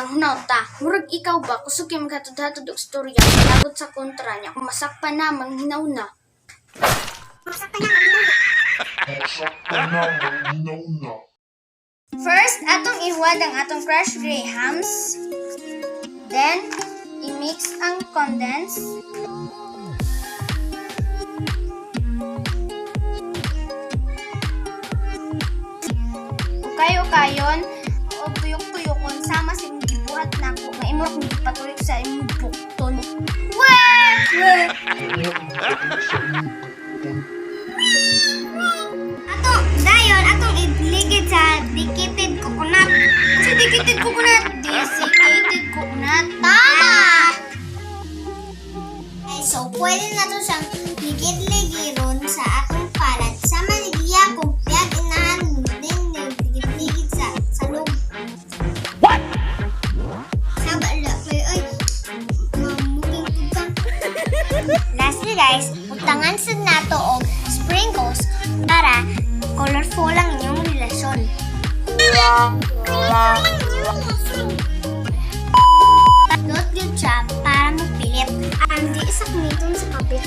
lang hunawta. Murag ikaw ba kusog kay maghatod-hatod og storya lagot sa kontra niya. Masakpan na manghinaw na. First, atong ihuwad ang atong crushed grahams. Then, i-mix ang condense. Ukayon o tuyok-tuyokon sama sa imong gibuhat nako nga imo kung gipatuloy sa imong bukton. Atong iligid sa desiccated coconut. Sa desiccated coconut. Tama! Okay, so pwede na to siyang ligid-ligiron sa atong palad. Sa maligya kung piyag inahan din ligid-ligid sa loob. What? Saba lang. Ay, mamuging tutang. Lastly guys, utangan sa nato og sprinkles para colorful ang inyong relasyon. Not good siya para magpilit. Hindi isa kumitong sa kapit.